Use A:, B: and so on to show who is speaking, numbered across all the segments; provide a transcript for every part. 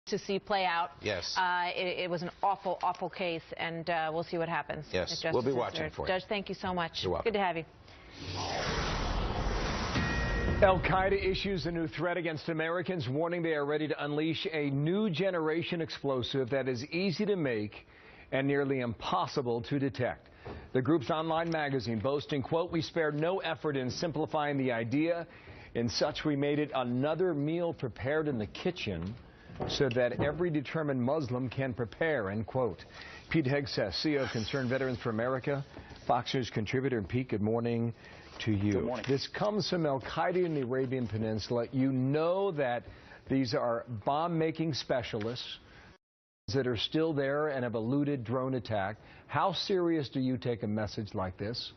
A: to see play out.
B: Yes.
C: It was an awful, awful case, and we'll see what happens.
B: Yes, we'll be watching for you.
C: Judge, thank you so much.
B: You're welcome.
C: Good to have you.
D: Al Qaeda issues a new threat against Americans, warning they are ready to unleash a new generation explosive that is easy to make and nearly impossible to detect. The group's online magazine boasting, quote, "We spared no effort in simplifying the idea. In such, we made it another meal prepared in the kitchen so that every determined Muslim can prepare," end quote. Pete Hegseth, CEO of Concerned Veterans for America, Fox News contributor. And Pete, good morning to you.
E: Good morning.
D: This comes from Al Qaeda in the Arabian Peninsula. You know that these are bomb-making specialists that are still there and have eluded drone attack. How serious do you take a message like this?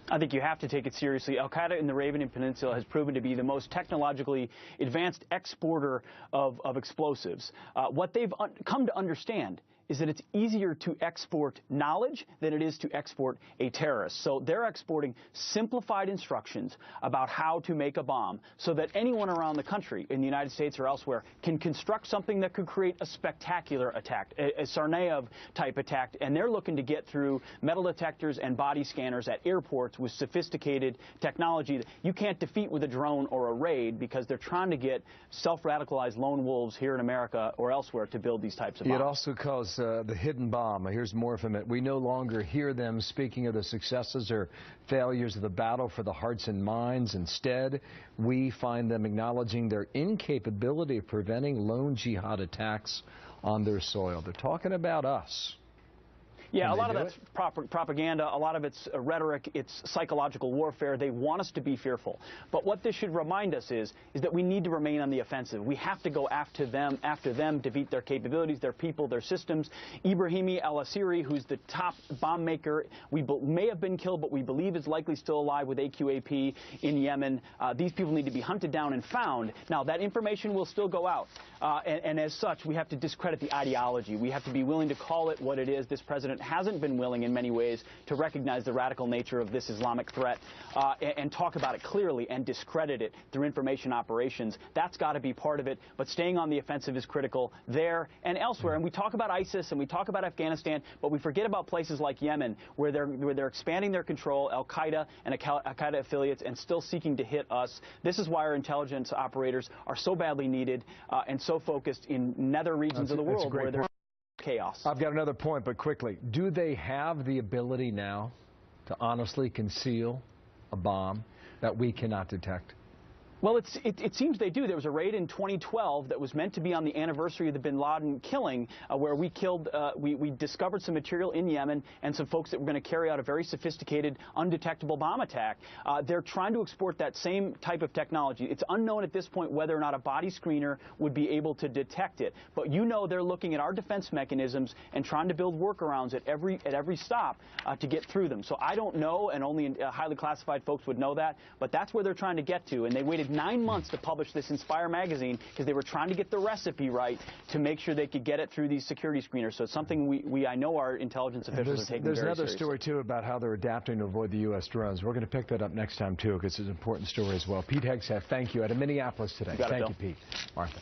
E: I think you have to take it seriously. Al Qaeda in the Arabian Peninsula has proven to be the most technologically advanced exporter of explosives. What they've come to understand is that it's easier to export knowledge than it is to export a terrorist. So they're exporting simplified instructions about how to make a bomb so that anyone around the country, in the United States or elsewhere, can construct something that could create a spectacular attack, a Tsarnaev-type attack. And they're looking to get through metal detectors and body scanners at airports with sophisticated technology that you can't defeat with a drone or a raid, because they're trying to get self-radicalized lone wolves here in America or elsewhere to build these types of bombs.
D: It also calls the hidden bomb. Here's more from it. We no longer hear them speaking of the successes or failures of the battle for the hearts and minds. Instead, we find them acknowledging their incapability of preventing lone jihad attacks on their soil. They're talking about us.
E: Yeah, a lot of that's propaganda, a lot of it's rhetoric, it's psychological warfare. They want us to be fearful. But what this should remind us is that we need to remain on the offensive. We have to go after them, defeat their capabilities, their people, their systems. Ibrahimi al-Asiri, who's the top bomb maker, may have been killed, but we believe is likely still alive with AQAP in Yemen. These people need to be hunted down and found. Now, that information will still go out. And as such, we have to discredit the ideology. We have to be willing to call it what it is. This president hasn't been willing in many ways to recognize the radical nature of this Islamic threat and talk about it clearly and discredit it through information operations. That's got to be part of it. But staying on the offensive is critical there and elsewhere. And we talk about ISIS and we talk about Afghanistan, but we forget about places like Yemen, where they're expanding their control, Al Qaeda and Al Qaeda affiliates, and still seeking to hit us. This is why our intelligence operators are so badly needed and so focused in nether regions of the world where there's chaos.
D: I've got another point, but quickly. Do they have the ability now to honestly conceal a bomb that we cannot detect?
E: Well, it seems they do. There was a raid in 2012 that was meant to be on the anniversary of the bin Laden killing, where we discovered some material in Yemen and some folks that were going to carry out a very sophisticated, undetectable bomb attack. They're trying to export that same type of technology. It's unknown at this point whether or not a body screener would be able to detect it. But you know they're looking at our defense mechanisms and trying to build workarounds at every stop to get through them. So I don't know, and only highly classified folks would know that, but that's where they're trying to get to. And they waited 9 months to publish this Inspire magazine because they were trying to get the recipe right to make sure they could get it through these security screeners. So it's something I know our intelligence officials are taking very seriously.
D: There's another story, too, about how they're adapting to avoid the U.S. drones. We're going to pick that up next time, too, because it's an important story as well. Pete Hegseth, thank you. Out of Minneapolis today.
E: Thank
D: you, Pete. Martha.